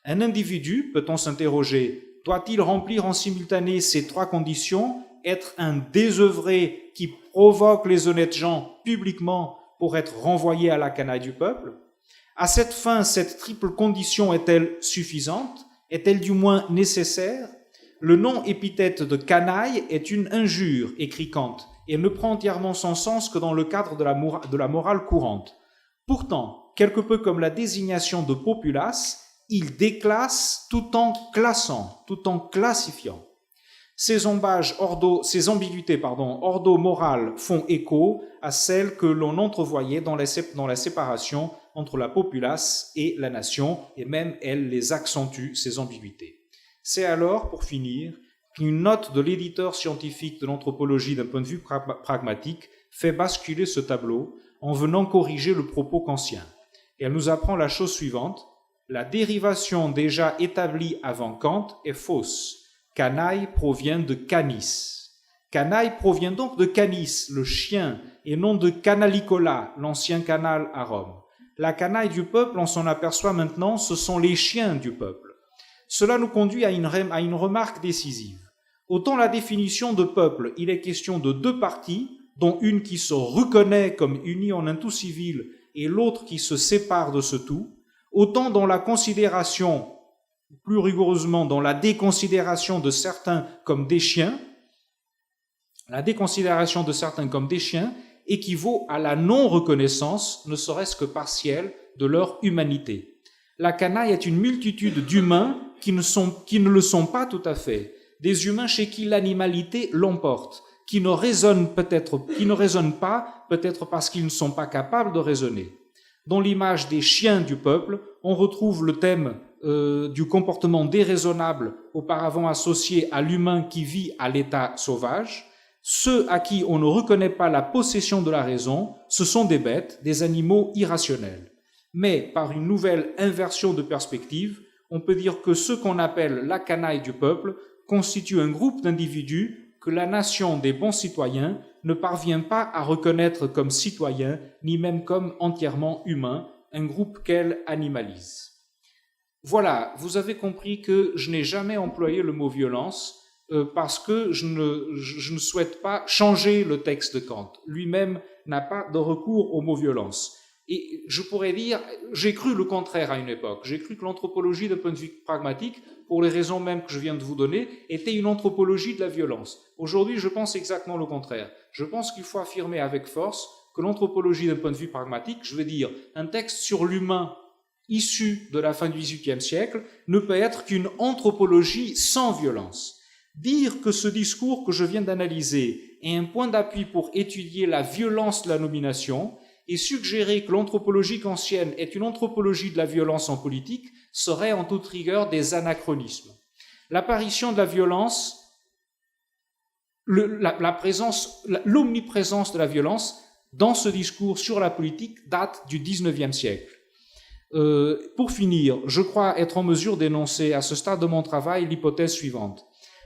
Un individu, peut-on s'interroger, doit-il remplir en simultané ces 3 conditions, être un désœuvré qui provoque les honnêtes gens publiquement pour être renvoyé à la canaille du peuple? À cette fin, cette triple condition est-elle suffisante? Est-elle du moins nécessaire? Le nom épithète de canaille est une injure, écrit Kant, et ne prend entièrement son sens que dans le cadre de la morale courante. Pourtant, quelque peu comme la désignation de populace, il déclasse tout en classant, tout en classifiant. Ces ambiguïtés ordo-morales font écho à celles que l'on entrevoyait dans la séparation entre la populace et la nation, et même elle les accentue, ces ambiguïtés. C'est alors, pour finir, qu'une note de l'éditeur scientifique de l'anthropologie d'un point de vue pragmatique fait basculer ce tableau en venant corriger le propos kantien. Et elle nous apprend la chose suivante: la dérivation déjà établie avant Kant est fausse. Canaille provient de canis. Canaille provient donc de canis, le chien, et non de Canalicola, l'ancien canal à Rome. La canaille du peuple, on s'en aperçoit maintenant, ce sont les chiens du peuple. Cela nous conduit à une remarque décisive. Autant la définition de peuple, il est question de deux parties, dont une qui se reconnaît comme unie en un tout civil et l'autre qui se sépare de ce tout, autant dans la considération, plus rigoureusement dans la déconsidération de certains comme des chiens, la déconsidération de certains comme des chiens équivaut à la non-reconnaissance, ne serait-ce que partielle, de leur humanité. La canaille est une multitude d'humains qui ne le sont pas tout à fait, des humains chez qui l'animalité l'emporte, qui ne raisonnent pas, peut-être parce qu'ils ne sont pas capables de raisonner. Dans l'image des chiens du peuple, on retrouve le thème du comportement déraisonnable auparavant associé à l'humain qui vit à l'état sauvage. Ceux à qui on ne reconnaît pas la possession de la raison, ce sont des bêtes, des animaux irrationnels. Mais par une nouvelle inversion de perspective, on peut dire que ceux qu'on appelle la canaille du peuple constituent un groupe d'individus que la nation des bons citoyens ne parvient pas à reconnaître comme citoyens, ni même comme entièrement humains, un groupe qu'elle animalise. Voilà, vous avez compris que je n'ai jamais employé le mot violence parce que je ne souhaite pas changer le texte de Kant. Lui-même n'a pas de recours au mot violence. Et je pourrais dire, j'ai cru le contraire à une époque. J'ai cru que l'anthropologie, d'un point de vue pragmatique, pour les raisons même que je viens de vous donner, était une anthropologie de la violence. Aujourd'hui, je pense exactement le contraire. Je pense qu'il faut affirmer avec force que l'anthropologie, d'un point de vue pragmatique, je veux dire, un texte sur l'humain issu de la fin du XVIIIe siècle, ne peut être qu'une anthropologie sans violence. Dire que ce discours que je viens d'analyser est un point d'appui pour étudier la violence de la nomination et suggérer que l'anthropologie kantienne est une anthropologie de la violence en politique serait en toute rigueur des anachronismes. L'apparition de la violence, l'omniprésence de la violence dans ce discours sur la politique date du XIXe siècle. Pour finir, je crois être en mesure d'énoncer à ce stade de mon travail l'hypothèse suivante.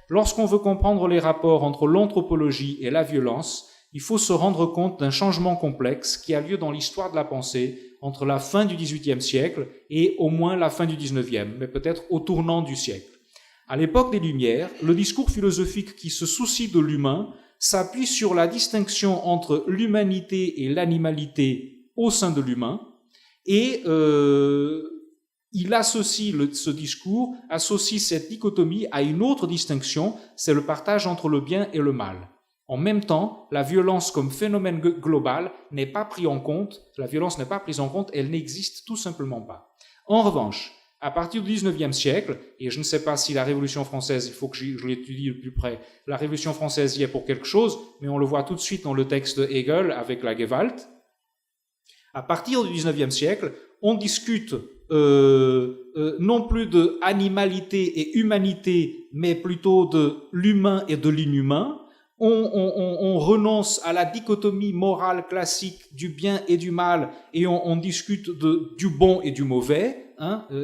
Lorsqu'on veut comprendre les rapports entre l'anthropologie et la violence, il faut se rendre compte d'un changement complexe qui a lieu dans l'histoire de la pensée entre la fin du XVIIIe siècle et au moins la fin du XIXe, mais peut-être au tournant du siècle. À l'époque des Lumières, le discours philosophique qui se soucie de l'humain s'appuie sur la distinction entre l'humanité et l'animalité au sein de l'humain, et il associe ce discours, associe cette dichotomie à une autre distinction, c'est le partage entre le bien et le mal. En même temps, la violence comme phénomène global n'est pas pris en compte, la violence n'est pas prise en compte, elle n'existe tout simplement pas. En revanche, à partir du XIXe siècle, et je ne sais pas si la Révolution française, il faut que je l'étudie de plus près, la Révolution française y est pour quelque chose, mais on le voit tout de suite dans le texte de Hegel avec la Gewalt. À partir du XIXe siècle, on discute non plus de animalité et humanité, mais plutôt de l'humain et de l'inhumain. On renonce à la dichotomie morale classique du bien et du mal et on discute du bon et du mauvais.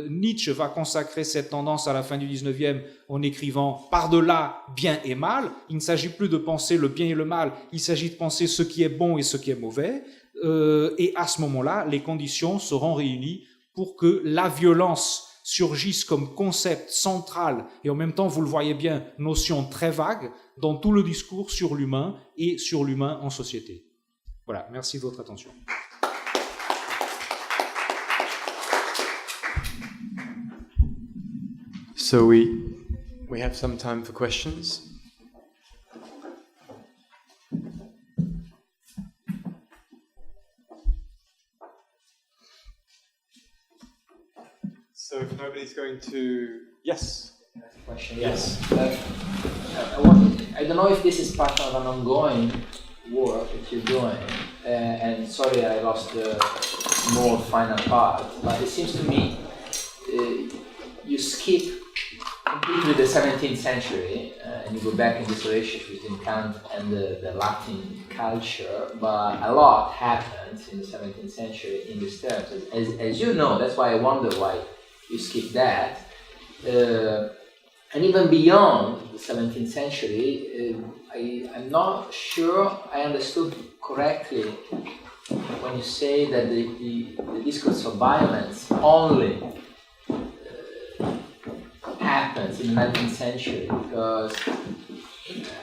Nietzsche va consacrer cette tendance à la fin du 19e en écrivant « par-delà bien et mal ». Il ne s'agit plus de penser le bien et le mal, il s'agit de penser ce qui est bon et ce qui est mauvais. Et à ce moment-là, les conditions seront réunies pour que la violence surgissent comme concept central et en même temps, vous le voyez bien, notion très vague dans tout le discours sur l'humain et sur l'humain en société. Voilà, merci de votre attention. So we have some time for questions. So if nobody's going to... Yes. Question. Yes. I don't know if this is part of an ongoing work that you're doing, and sorry I lost the more final part, but it seems to me you skip completely the 17th century and you go back in this relationship between Kant and the Latin culture, but a lot happened in the 17th century in these terms. As you know, that's why I wonder why you skip that. And even beyond the 17th century, I'm not sure I understood correctly when you say that the discourse of violence only happens in the 19th century, because,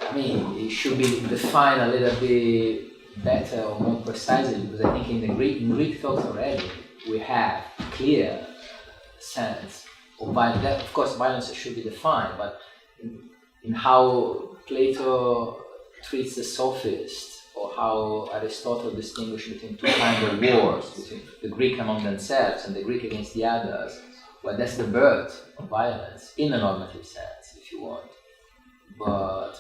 I mean, it should be defined a little bit better or more precisely, because I think in Greek thought already we have a clear sense of violence. Of course, violence should be defined, but in how Plato treats the sophist, or how Aristotle distinguishes between two kinds of wars, between the Greek among themselves and the Greek against the others, well, that's the birth of violence in a normative sense, if you want. But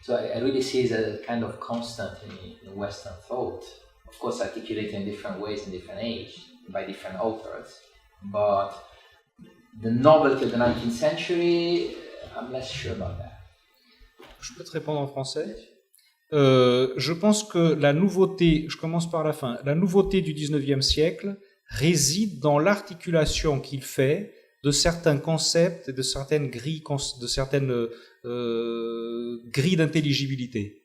so I really see it as a kind of constant in Western thought. Of course, articulated in different ways in different age by different authors. But the novelty of the 19th century, I'm less sure about that. Je peux te répondre en français. Je pense que la nouveauté, je commence par la fin, la nouveauté du 19e siècle réside dans l'articulation qu'il fait de certains concepts et de certaines grilles d'intelligibilité.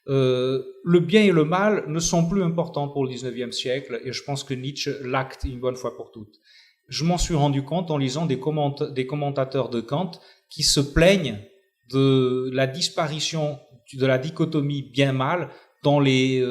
Le bien et le mal ne sont plus importants pour le 19e siècle, et je pense que Nietzsche l'acte une bonne fois pour toutes. Je m'en suis rendu compte en lisant des commentateurs de Kant qui se plaignent de la disparition de la dichotomie bien-mal parmi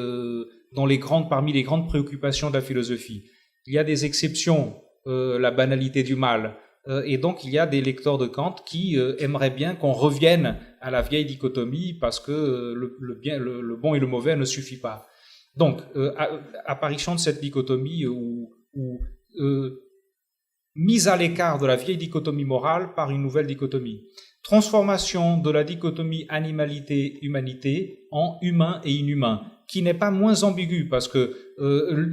les grandes préoccupations de la philosophie. Il y a des exceptions, la banalité du mal, et donc il y a des lecteurs de Kant qui aimeraient bien qu'on revienne à la vieille dichotomie parce que le bon et le mauvais ne suffit pas. Donc, apparition de cette dichotomie ou mise à l'écart de la vieille dichotomie morale par une nouvelle dichotomie. Transformation de la dichotomie animalité-humanité en humain et inhumain, qui n'est pas moins ambigu, parce que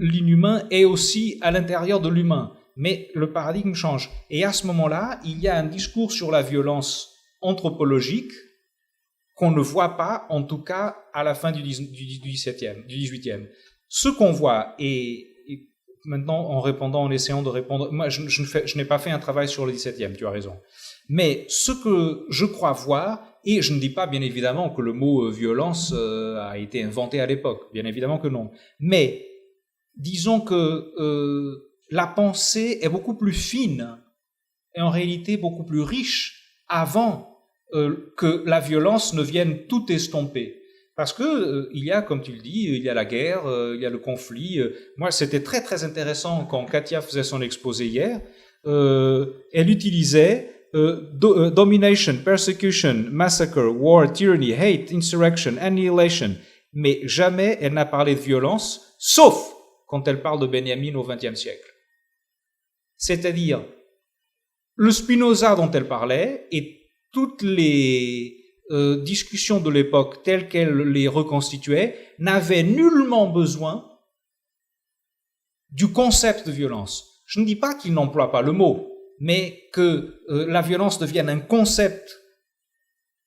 l'inhumain est aussi à l'intérieur de l'humain, mais le paradigme change. Et à ce moment-là, il y a un discours sur la violence anthropologique qu'on ne voit pas, en tout cas à la fin du 18e. Ce qu'on voit, et maintenant en essayant de répondre, moi je n'ai pas fait un travail sur le 17e, tu as raison, mais ce que je crois voir, et je ne dis pas bien évidemment que le mot violence a été inventé à l'époque, bien évidemment que non, mais disons que la pensée est beaucoup plus fine et en réalité beaucoup plus riche avant que la violence ne vienne tout estomper. Parce que il y a, comme tu le dis, il y a la guerre, il y a le conflit. Moi, c'était très très intéressant quand Katia faisait son exposé hier. Elle utilisait domination, persecution, massacre, war, tyranny, hate, insurrection, annihilation. Mais jamais elle n'a parlé de violence, sauf quand elle parle de Benjamin au XXe siècle. C'est-à-dire, le Spinoza dont elle parlait et toutes les discussions de l'époque telles qu'elle les reconstituait n'avaient nullement besoin du concept de violence. Je ne dis pas qu'il n'emploie pas le mot, mais que la violence devienne un concept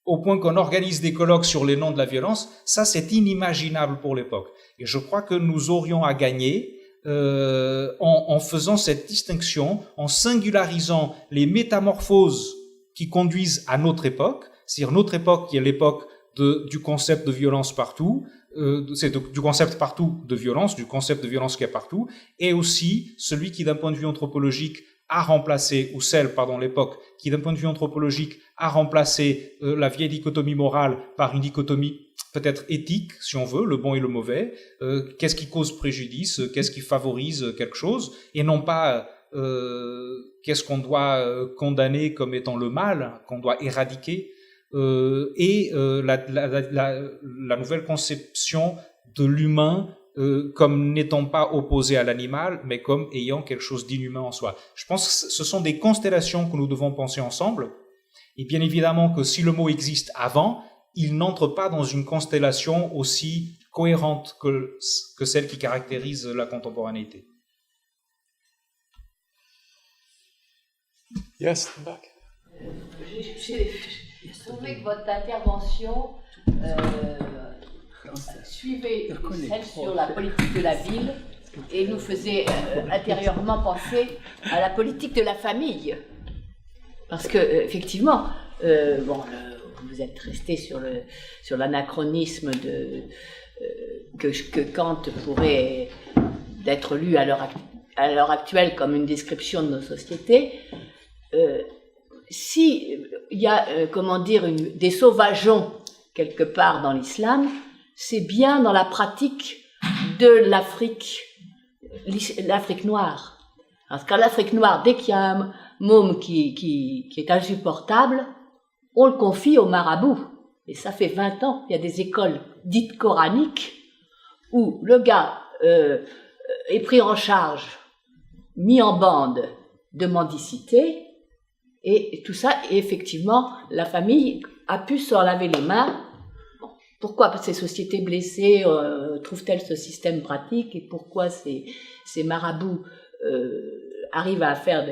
au point qu'on organise des colloques sur les noms de la violence, ça c'est inimaginable pour l'époque. Et je crois que nous aurions à gagner en faisant cette distinction, en singularisant les métamorphoses qui conduisent à notre époque, c'est-à-dire notre époque qui est l'époque du concept de violence partout, du concept partout de violence, du concept de violence qui est partout, et aussi celui qui d'un point de vue anthropologique a remplacé, ou celle, pardon, l'époque, qui d'un point de vue anthropologique a remplacé la vieille dichotomie morale par une dichotomie peut-être éthique, si on veut, le bon et le mauvais, qu'est-ce qui cause préjudice, qu'est-ce qui favorise quelque chose, et non pas qu'est-ce qu'on doit condamner comme étant le mal, qu'on doit éradiquer, et la nouvelle conception de l'humain comme n'étant pas opposé à l'animal, mais comme ayant quelque chose d'inhumain en soi. Je pense que ce sont des constellations que nous devons penser ensemble, et bien évidemment que si le mot existe avant, il n'entre pas dans une constellation aussi cohérente que celle qui caractérise la contemporanéité. Yes, back. J'ai trouvé que votre intervention suivait celle sur la politique de la ville et nous faisait intérieurement penser à la politique de la famille. Parce que, effectivement, vous êtes resté sur l'anachronisme que Kant pourrait être lu à l'heure actuelle comme une description de nos sociétés. Si il y a, des sauvageons quelque part dans l'islam, c'est bien dans la pratique de l'Afrique noire. Parce qu'en Afrique noire, dès qu'il y a un môme qui est insupportable, on le confie au marabout. Et ça fait 20 ans, il y a des écoles dites coraniques où le gars est pris en charge, mis en bande de mendicité, et tout ça, et effectivement, la famille a pu s'en laver les mains. Bon, pourquoi ces sociétés blessées trouvent-elles ce système pratique, et pourquoi ces marabouts arrivent à faire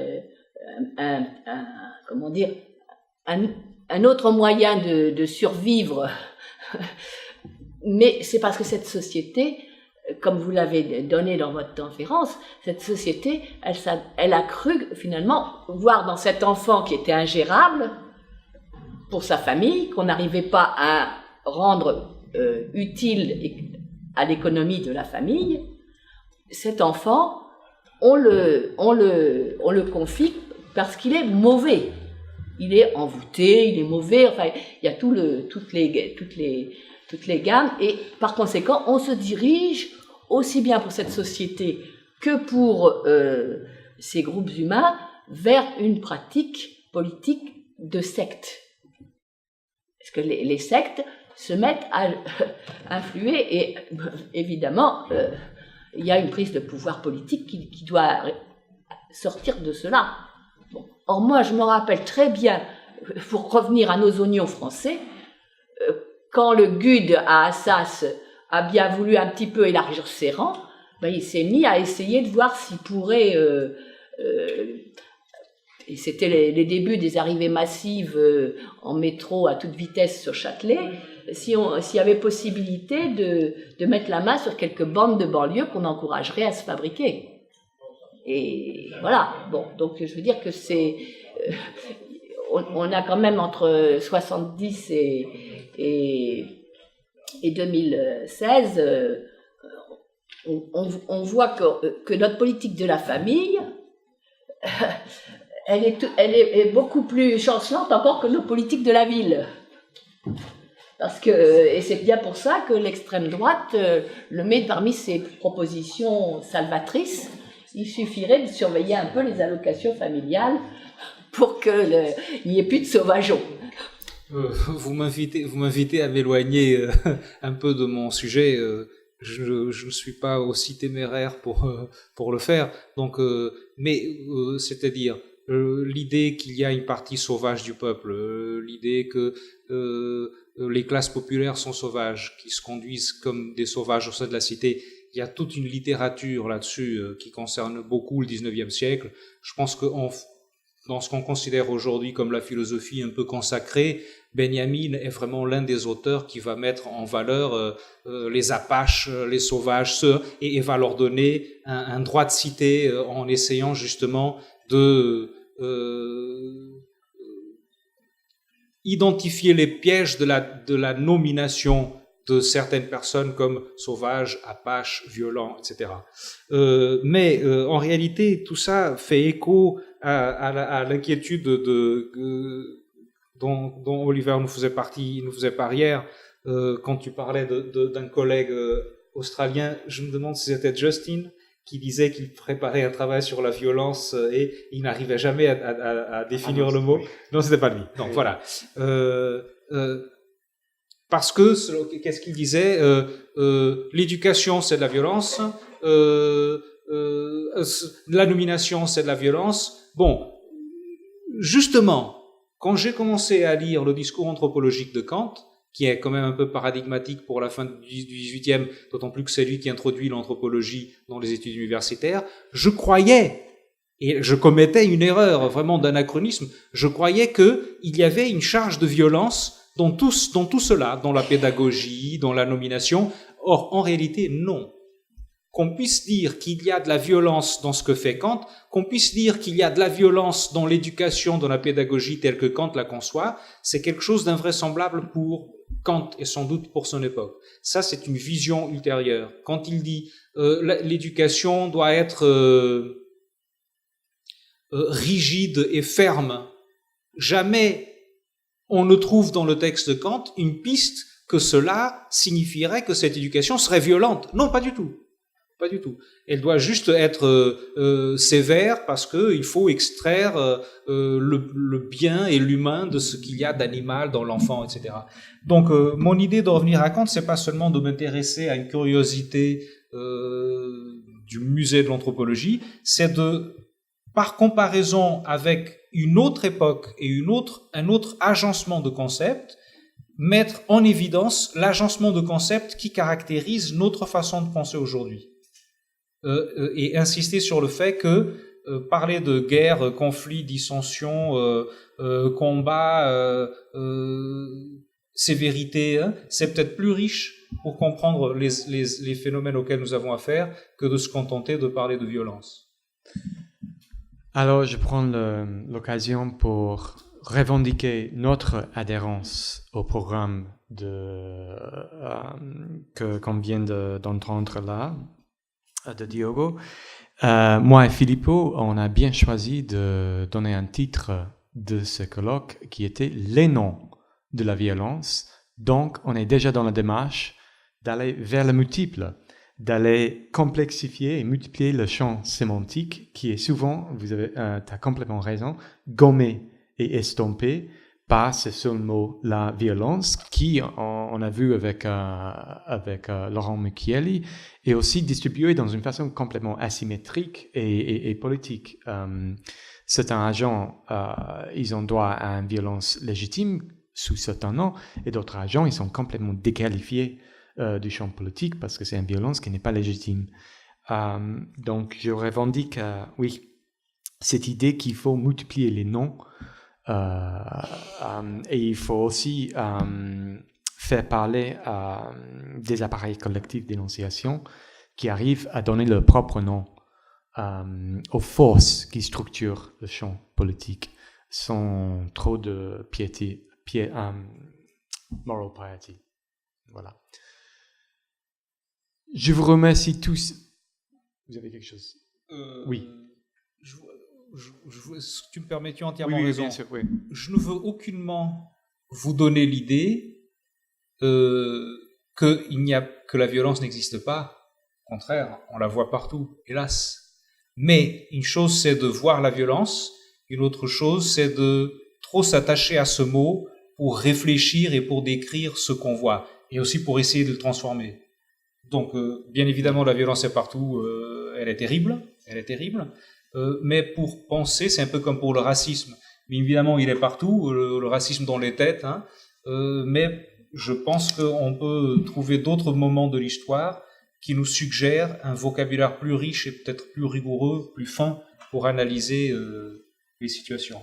un autre moyen de survivre. Mais c'est parce que cette société, comme vous l'avez donné dans votre conférence, cette société, elle a cru finalement voir dans cet enfant qui était ingérable pour sa famille, qu'on n'arrivait pas à rendre utile à l'économie de la famille, cet enfant, on le confie parce qu'il est mauvais. Il est envoûté, il est mauvais, enfin, il y a toutes les gammes, et par conséquent, on se dirige aussi bien pour cette société que pour ces groupes humains vers une pratique politique de secte. Parce que les sectes se mettent à influer, et évidemment, il y a une prise de pouvoir politique qui doit sortir de cela. Bon. Or, moi, je me rappelle très bien, pour revenir à nos oignons français, quand le GUD à Assas a bien voulu un petit peu élargir ses rangs, il s'est mis à essayer de voir s'il pourrait... et c'était les débuts des arrivées massives en métro à toute vitesse sur Châtelet, s'il y avait possibilité de mettre la main sur quelques bandes de banlieue qu'on encouragerait à se fabriquer. Et voilà, bon, donc je veux dire que c'est... on a quand même entre 70 et 2016, on voit que notre politique de la famille, elle est beaucoup plus chancelante encore que nos politiques de la ville. Parce que, et c'est bien pour ça que l'extrême droite le met parmi ses propositions salvatrices. Il suffirait de surveiller un peu les allocations familiales pour qu'il n'y ait plus de sauvageons. Vous m'invitez à m'éloigner un peu de mon sujet. Je ne suis pas aussi téméraire pour le faire. Donc, c'est-à-dire l'idée qu'il y a une partie sauvage du peuple, l'idée que les classes populaires sont sauvages, qui se conduisent comme des sauvages au sein de la cité. Il y a toute une littérature là-dessus qui concerne beaucoup le 19e siècle. Je pense que dans ce qu'on considère aujourd'hui comme la philosophie un peu consacrée, Benjamin est vraiment l'un des auteurs qui va mettre en valeur les Apaches, les sauvages, et va leur donner un droit de cité en essayant justement de identifier les pièges de la nomination de certaines personnes comme sauvages, apaches, violents, etc. Mais en réalité, tout ça fait écho à l'inquiétude dont Oliver nous faisait part hier, quand tu parlais d'un collègue australien. Je me demande si c'était Justin qui disait qu'il préparait un travail sur la violence et il n'arrivait jamais à définir le mot. Non, c'était pas lui. Donc voilà. Parce que, qu'est-ce qu'il disait, l'éducation c'est de la violence, la nomination c'est de la violence. Bon, justement, quand j'ai commencé à lire le discours anthropologique de Kant, qui est quand même un peu paradigmatique pour la fin du XVIIIe, d'autant plus que c'est lui qui introduit l'anthropologie dans les études universitaires, je croyais, et je commettais une erreur vraiment d'anachronisme, je croyais qu'il y avait une charge de violence dans tout cela, dans la pédagogie, dans la nomination. Or, en réalité, non. Qu'on puisse dire qu'il y a de la violence dans ce que fait Kant, qu'on puisse dire qu'il y a de la violence dans l'éducation, dans la pédagogie telle que Kant la conçoit, c'est quelque chose d'invraisemblable pour Kant et sans doute pour son époque. Ça, c'est une vision ultérieure. Quand il dit l'éducation doit être rigide et ferme, jamais on ne trouve dans le texte de Kant une piste que cela signifierait que cette éducation serait violente. Non, pas du tout. Pas du tout. Elle doit juste être sévère parce qu'il faut extraire le bien et l'humain de ce qu'il y a d'animal dans l'enfant, etc. Donc, mon idée de revenir à Kant, c'est pas seulement de m'intéresser à une curiosité du musée de l'anthropologie, c'est de, par comparaison avec une autre époque et un autre agencement de concepts, mettre en évidence l'agencement de concepts qui caractérise notre façon de penser aujourd'hui. Et insister sur le fait que parler de guerre, conflit, dissension, combat, sévérité, c'est peut-être plus riche pour comprendre les phénomènes auxquels nous avons affaire que de se contenter de parler de violence. Alors, je prends l'occasion pour revendiquer notre adhérence au programme qu'on vient d'entendre là, de Diogo. Moi et Filippo, on a bien choisi de donner un titre de ce colloque qui était « Les noms de la violence ». Donc, on est déjà dans la démarche d'aller vers le multiple, d'aller complexifier et multiplier le champ sémantique qui est souvent, tu as complètement raison, gommé et estompé par ce seul mot, la violence, qui, on a vu avec Laurent Mucchielli, est aussi distribué dans une façon complètement asymétrique et politique. Certains agents, ils ont droit à une violence légitime sous certains noms, et d'autres agents, ils sont complètement déqualifiés du champ politique parce que c'est une violence qui n'est pas légitime. Donc, je revendique, cette idée qu'il faut multiplier les noms. Et il faut aussi faire parler des appareils collectifs d'énonciation qui arrivent à donner leur propre nom aux forces qui structurent le champ politique sans trop de moral piety. Voilà. Je vous remercie tous. Vous avez quelque chose? Oui. Tu me permets, tu as entièrement raison. Bien sûr, oui. Je ne veux aucunement vous donner l'idée que la violence n'existe pas. Au contraire, on la voit partout, hélas. Mais une chose, c'est de voir la violence. Une autre chose, c'est de trop s'attacher à ce mot pour réfléchir et pour décrire ce qu'on voit. Et aussi pour essayer de le transformer. Donc, bien évidemment, la violence est partout. Elle est terrible. Mais pour penser, c'est un peu comme pour le racisme. Bien évidemment, il est partout, le racisme dans les têtes, mais je pense qu'on peut trouver d'autres moments de l'histoire qui nous suggèrent un vocabulaire plus riche et peut-être plus rigoureux, plus fin pour analyser les situations.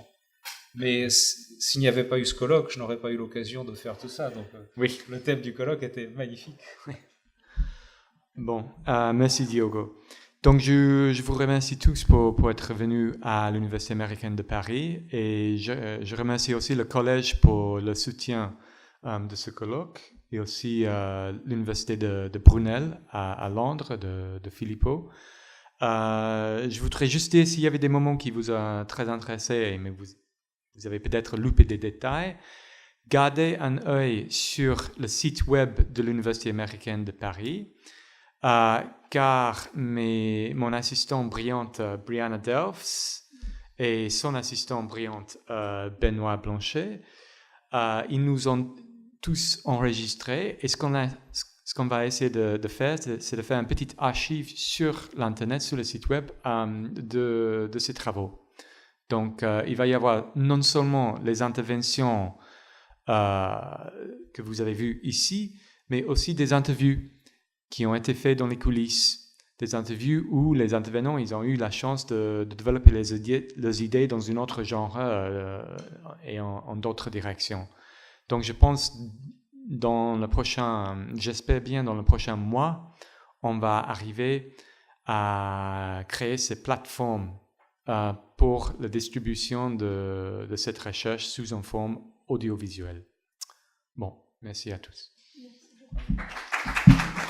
Mais s'il n'y avait pas eu ce colloque, je n'aurais pas eu l'occasion de faire tout ça. Donc, le thème du colloque était magnifique. Bon, merci Diogo. Donc, je vous remercie tous pour être venus à l'Université américaine de Paris et je remercie aussi le collège pour le soutien de ce colloque et aussi l'université de Brunel à Londres, de Filippo. Je voudrais juste dire s'il y avait des moments qui vous ont très intéressé, mais vous avez peut-être loupé des détails. Gardez un œil sur le site web de l'Université américaine de Paris, car mon assistante brillante Brianna Delfs et son assistant brillante Benoît Blanchet, ils nous ont tous enregistrés. Et ce qu'on va essayer de faire, c'est de faire une petite archive sur l'Internet, sur le site web de ces travaux. Donc, il va y avoir non seulement les interventions que vous avez vues ici, mais aussi des interviews qui ont été faites dans les coulisses, des interviews où les intervenants ils ont eu la chance de développer leurs idées dans un autre genre et en d'autres directions. Donc, je pense j'espère bien dans le prochain mois, on va arriver à créer ces plateformes pour la distribution de cette recherche sous une forme audiovisuelle. Bon, merci à tous. Merci.